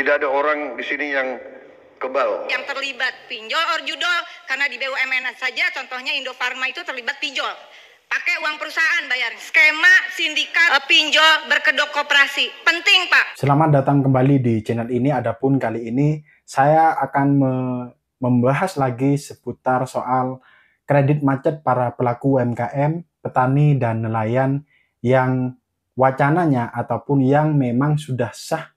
Tidak ada orang di sini yang kebal. Yang terlibat pinjol or judol, karena di BUMN saja contohnya Indofarma itu terlibat pinjol. Pakai uang perusahaan bayar. Skema sindikat pinjol berkedok koperasi. Penting, Pak. Selamat datang kembali di channel ini. Adapun kali ini saya akan membahas lagi seputar soal kredit macet para pelaku UMKM, petani dan nelayan yang wacananya ataupun yang memang sudah sah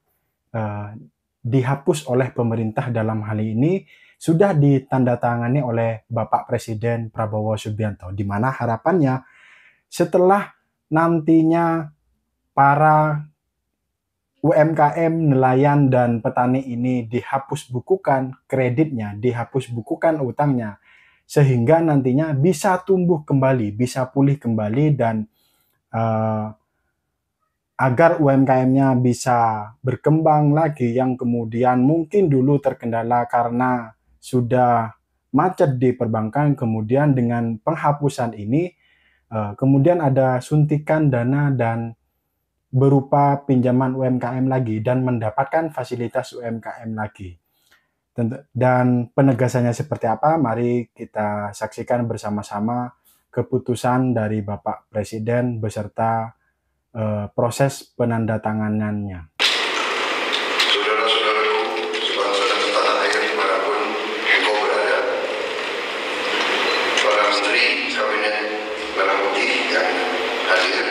dihapus oleh pemerintah. Dalam hal ini sudah ditandatangani oleh Bapak Presiden Prabowo Subianto, di mana harapannya setelah nantinya para UMKM, nelayan dan petani ini dihapus bukukan kreditnya, dihapus bukukan utangnya, sehingga nantinya bisa tumbuh kembali, bisa pulih kembali, dan agar UMKM-nya bisa berkembang lagi, yang kemudian mungkin dulu terkendala karena sudah macet di perbankan. Kemudian dengan penghapusan ini, kemudian ada suntikan dana dan berupa pinjaman UMKM lagi dan mendapatkan fasilitas UMKM lagi. Dan penegasannya seperti apa? Mari kita saksikan bersama-sama keputusan dari Bapak Presiden beserta proses penandatanganannya. Saudara-saudaraku, sebangsa dan setanah air dimanapun engkau berada, para menteri Kabinet Merah Putih yang hadir,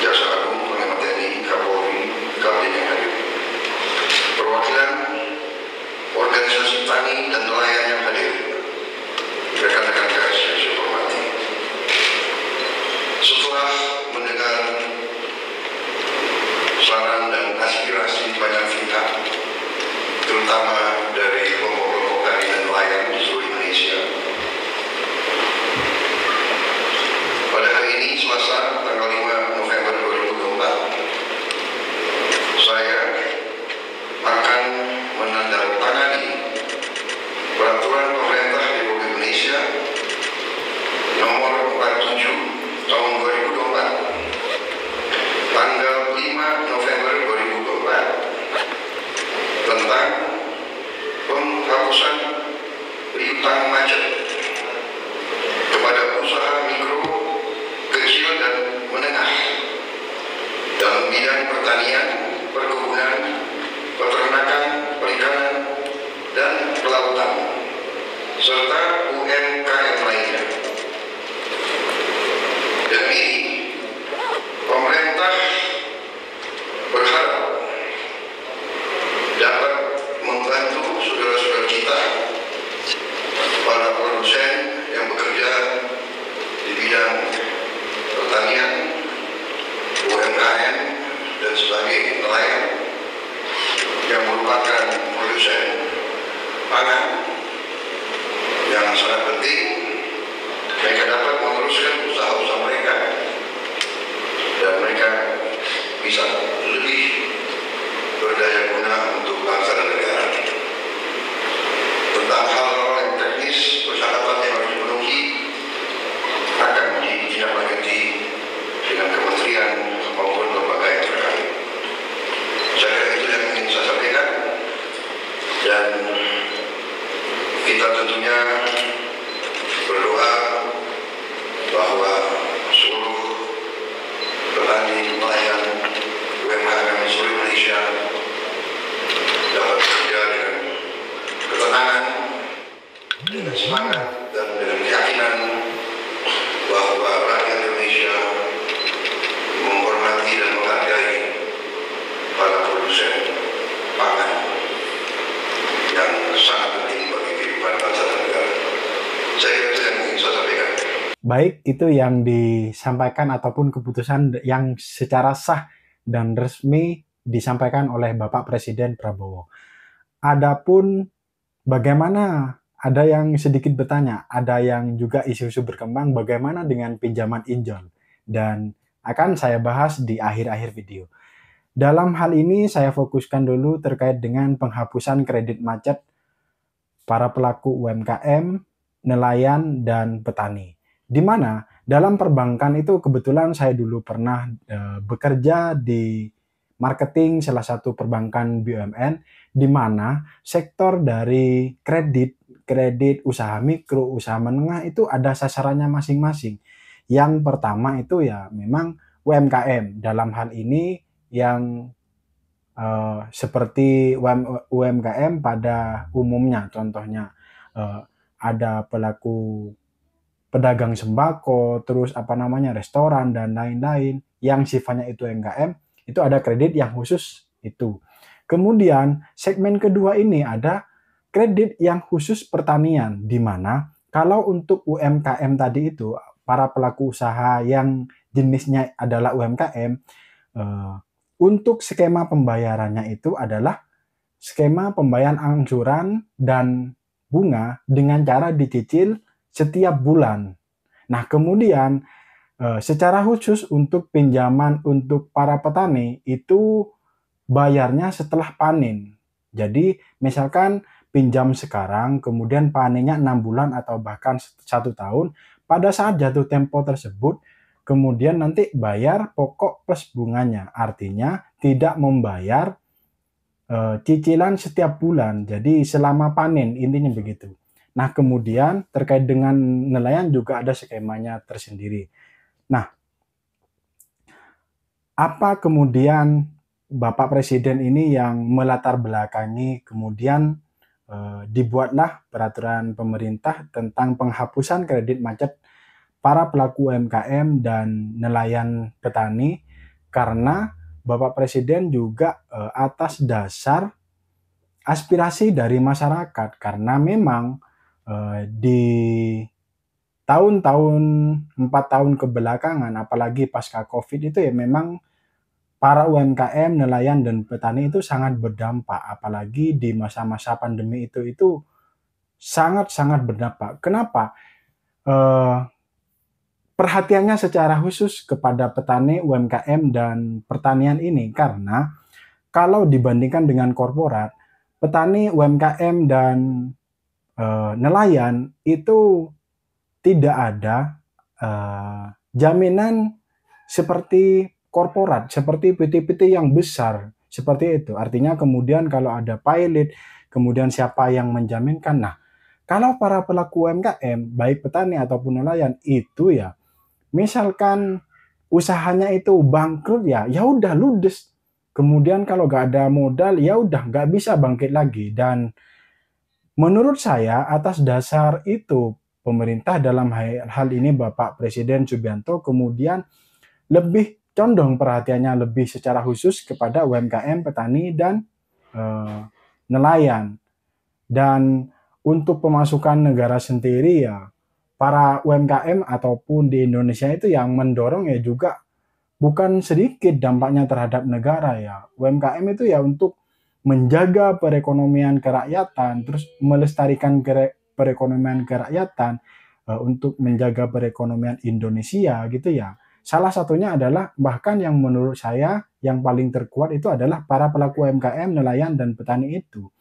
Jaksa Agung, Panglima TNI, Kapolri, Kabin yang hadir, perwakilan organisasi tani dan nelayan yang hadir, rekan-rekan pers yang saya hormati. Setelah mendengar saran dan aspirasi banyak pihak, terutama dari kelompok-kelompok tani dan nelayan di seluruh Indonesia, pada hari ini Selasa tanggal 5 November 2024, saya akan menandatangani Peraturan Pemerintah Republik Indonesia Nomor 47 Tahun 2024 tanggal 5 November 2024 tentang penghapusan piutang macet kepada usaha mikro, kecil dan menengah dalam bidang pertanian, perkebunan, peternakan, perikanan, dan kelautan, serta UMKM lainnya. Dan ini pemerintah berharap dapat membantu saudara-saudara kita, para produsen yang bekerja di bidang pertanian, UMKM, dan sebagai nelayan yang merupakan produsen pangan yang sangat penting. Mereka dapat meneruskan usaha-usaha mereka dan mereka bisa lebih berdaya guna untuk bangsa dan negara. Tentang hal-hal yang teknis, persyaratan yang harus dipenuhi akan ditindaklanjuti dengan kementerian maupun lembaga yang terkait. Saya kira itu yang ingin saya sampaikan, dan kita tentunya berdoa bahwa seluruh petani, nelayan, UMKM di seluruh Indonesia dapat bekerja dengan ketenangan, dengan semangat, dan dengan keyakinan bahwa rakyat Indonesia menghormati dan menghargai para produsen pangan yang sangat penting bagi kehidupan bangsa dan negara. Saya kira itu yang ingin saya sampaikan. Baik, itu yang disampaikan ataupun keputusan yang secara sah dan resmi disampaikan oleh Bapak Presiden Prabowo. Adapun bagaimana, ada yang sedikit bertanya, ada yang juga isu-isu berkembang bagaimana dengan pinjaman injol, dan akan saya bahas di akhir-akhir video. Dalam hal ini saya fokuskan dulu terkait dengan penghapusan kredit macet para pelaku UMKM, nelayan, dan petani. Di mana dalam perbankan itu kebetulan saya dulu pernah bekerja di marketing salah satu perbankan BUMN, di mana sektor dari kredit usaha mikro, usaha menengah itu ada sasarannya masing-masing. Yang pertama itu ya memang UMKM. Dalam hal ini yang seperti UMKM pada umumnya, contohnya ada pelaku pedagang sembako, terus restoran dan lain-lain yang sifatnya itu UMKM, itu ada kredit yang khusus itu. Kemudian segmen kedua ini ada kredit yang khusus pertanian, di mana kalau untuk UMKM tadi itu, para pelaku usaha yang jenisnya adalah UMKM, untuk skema pembayarannya itu adalah skema pembayaran angsuran dan bunga dengan cara dicicil setiap bulan. Nah, kemudian secara khusus untuk pinjaman untuk para petani itu bayarnya setelah panen. Jadi, misalkan pinjam sekarang, kemudian panennya 6 bulan atau bahkan 1 tahun, pada saat jatuh tempo tersebut, kemudian nanti bayar pokok plus bunganya. Artinya tidak membayar cicilan setiap bulan. Jadi selama panen, intinya begitu. Nah, kemudian terkait dengan nelayan juga ada skemanya tersendiri. Nah, apa kemudian Bapak Presiden ini yang melatar belakangi kemudian dibuatlah peraturan pemerintah tentang penghapusan kredit macet para pelaku UMKM dan nelayan petani, karena Bapak Presiden juga atas dasar aspirasi dari masyarakat, karena memang di tahun-tahun 4 tahun kebelakangan, apalagi pasca COVID itu ya memang para UMKM, nelayan dan petani itu sangat berdampak, apalagi di masa-masa pandemi itu sangat-sangat berdampak. Kenapa? Perhatiannya secara khusus kepada petani, UMKM dan pertanian ini, karena kalau dibandingkan dengan korporat, petani, UMKM dan nelayan itu tidak ada jaminan seperti korporat, seperti PT-PT yang besar, seperti itu. Artinya kemudian kalau ada pilot, kemudian siapa yang menjaminkan. Nah, kalau para pelaku UMKM, baik petani ataupun nelayan, itu ya, misalkan usahanya itu bangkrut ya udah ludes. Kemudian kalau nggak ada modal, ya udah nggak bisa bangkit lagi. Dan menurut saya atas dasar itu, pemerintah dalam hal ini Bapak Presiden Subianto kemudian lebih condong perhatiannya lebih secara khusus kepada UMKM, petani, dan nelayan. Dan untuk pemasukan negara sendiri ya, para UMKM ataupun di Indonesia itu yang mendorong ya juga bukan sedikit dampaknya terhadap negara ya. UMKM itu ya untuk menjaga perekonomian kerakyatan, terus melestarikan perekonomian kerakyatan, untuk menjaga perekonomian Indonesia gitu ya. Salah satunya adalah, bahkan yang menurut saya yang paling terkuat itu adalah para pelaku UMKM, nelayan, dan petani itu.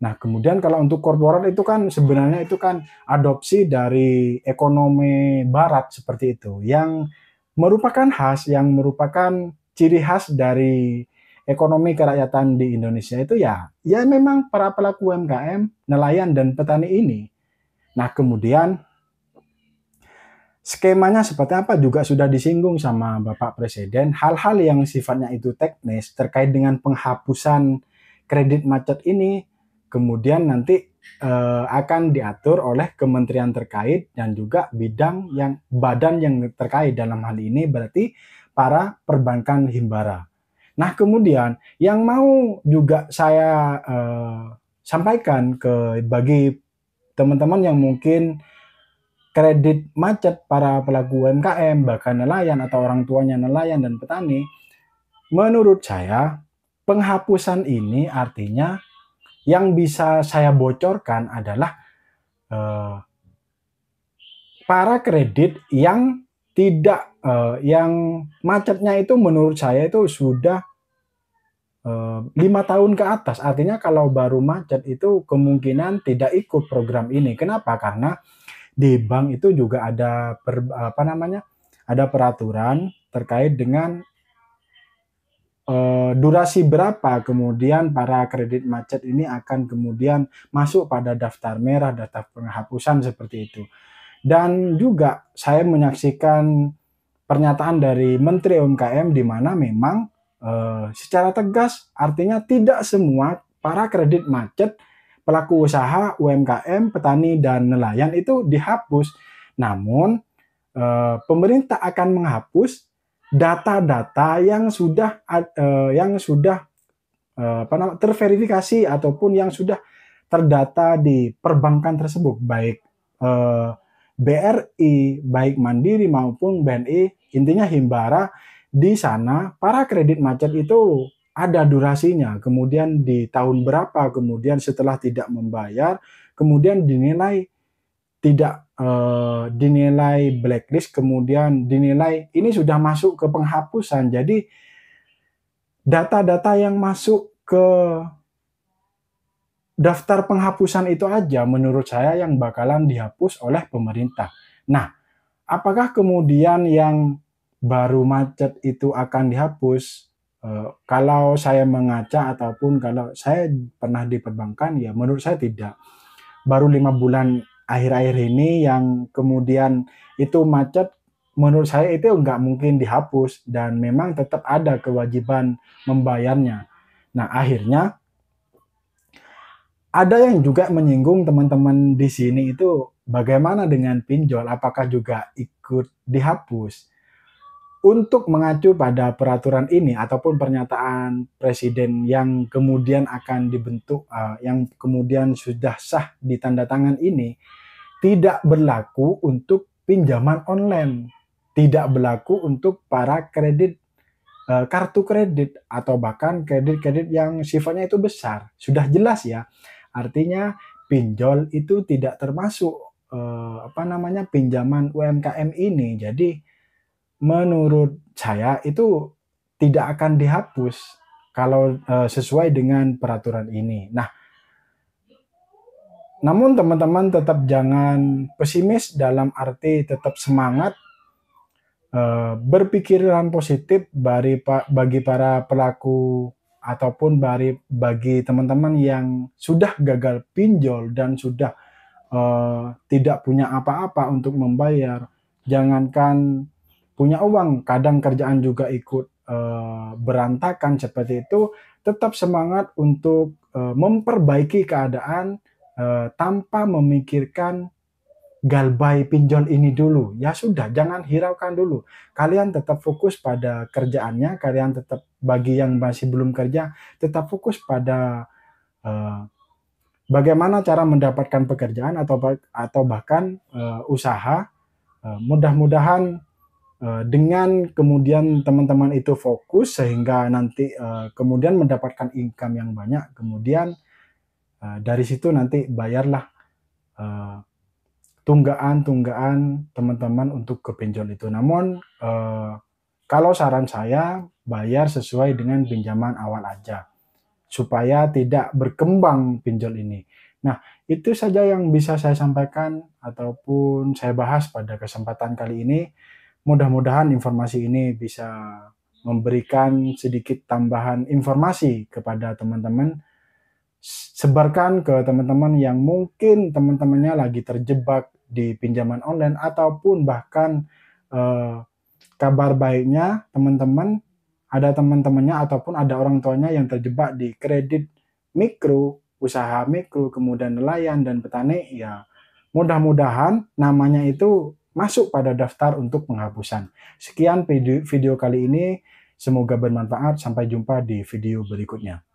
Nah, kemudian kalau untuk korporat itu kan sebenarnya itu kan adopsi dari ekonomi barat seperti itu, yang merupakan ciri khas dari ekonomi kerakyatan di Indonesia itu ya memang para pelaku UMKM, nelayan, dan petani ini. Nah, kemudian skemanya seperti apa juga sudah disinggung sama Bapak Presiden. Hal-hal yang sifatnya itu teknis terkait dengan penghapusan kredit macet ini kemudian nanti akan diatur oleh kementerian terkait dan juga badan yang terkait, dalam hal ini berarti para perbankan himbara. Nah, kemudian yang mau juga saya sampaikan bagi teman-teman yang mungkin kredit macet para pelaku UMKM, bahkan nelayan atau orang tuanya nelayan dan petani, menurut saya penghapusan ini artinya yang bisa saya bocorkan adalah para kredit yang yang macetnya itu menurut saya itu sudah 5 tahun ke atas. Artinya kalau baru macet itu kemungkinan tidak ikut program ini. Kenapa? Karena di bank itu juga ada ada peraturan terkait dengan durasi berapa kemudian para kredit macet ini akan kemudian masuk pada daftar merah, daftar penghapusan seperti itu. Dan juga saya menyaksikan pernyataan dari Menteri UMKM di mana memang secara tegas artinya tidak semua para kredit macet pelaku usaha, UMKM, petani dan nelayan itu dihapus. Namun pemerintah akan menghapus data-data yang sudah terverifikasi ataupun yang sudah terdata di perbankan tersebut, baik BRI, baik Mandiri maupun BNI, intinya Himbara. Di sana para kredit macet itu ada durasinya, kemudian di tahun berapa, kemudian setelah tidak membayar, kemudian dinilai dinilai blacklist, kemudian dinilai ini sudah masuk ke penghapusan. Jadi data-data yang masuk ke daftar penghapusan itu aja menurut saya yang bakalan dihapus oleh pemerintah. Nah, apakah kemudian yang baru macet itu akan dihapus? Kalau saya mengaca ataupun kalau saya pernah di perbankan, ya menurut saya tidak. Baru 5 bulan akhir-akhir ini yang kemudian itu macet, menurut saya itu nggak mungkin dihapus dan memang tetap ada kewajiban membayarnya. Nah, akhirnya ada yang juga menyinggung teman-teman di sini itu bagaimana dengan pinjol, apakah juga ikut dihapus? Untuk mengacu pada peraturan ini ataupun pernyataan presiden yang kemudian akan dibentuk, yang kemudian sudah sah ditandatangan ini, tidak berlaku untuk pinjaman online, tidak berlaku untuk para kredit kartu kredit atau bahkan kredit-kredit yang sifatnya itu besar. Sudah jelas ya, artinya pinjol itu tidak termasuk pinjaman UMKM ini. Jadi menurut saya itu tidak akan dihapus kalau sesuai dengan peraturan ini. Nah, namun teman-teman tetap jangan pesimis, dalam arti tetap semangat, berpikiran positif bagi para pelaku ataupun bagi teman-teman yang sudah gagal pinjol dan sudah tidak punya apa-apa untuk membayar. Jangankan punya uang, kadang kerjaan juga ikut berantakan seperti itu, tetap semangat untuk memperbaiki keadaan tanpa memikirkan galbay pinjol ini dulu. Ya sudah, jangan hiraukan dulu. Kalian tetap fokus pada kerjaannya, kalian tetap, bagi yang masih belum kerja, tetap fokus pada bagaimana cara mendapatkan pekerjaan atau bahkan usaha. Mudah-mudahan dengan kemudian teman-teman itu fokus sehingga nanti kemudian mendapatkan income yang banyak, kemudian dari situ nanti bayarlah tunggaan teman-teman untuk ke pinjol itu. Namun kalau saran saya, bayar sesuai dengan pinjaman awal aja supaya tidak berkembang pinjol ini. Nah, itu saja yang bisa saya sampaikan ataupun saya bahas pada kesempatan kali ini. Mudah-mudahan informasi ini bisa memberikan sedikit tambahan informasi kepada teman-teman. Sebarkan ke teman-teman yang mungkin teman-temannya lagi terjebak di pinjaman online, ataupun bahkan kabar baiknya teman-teman, ada teman-temannya ataupun ada orang tuanya yang terjebak di kredit mikro, usaha mikro, kemudian nelayan dan petani, ya mudah-mudahan namanya itu masuk pada daftar untuk penghapusan. Sekian video kali ini, semoga bermanfaat. Sampai jumpa di video berikutnya.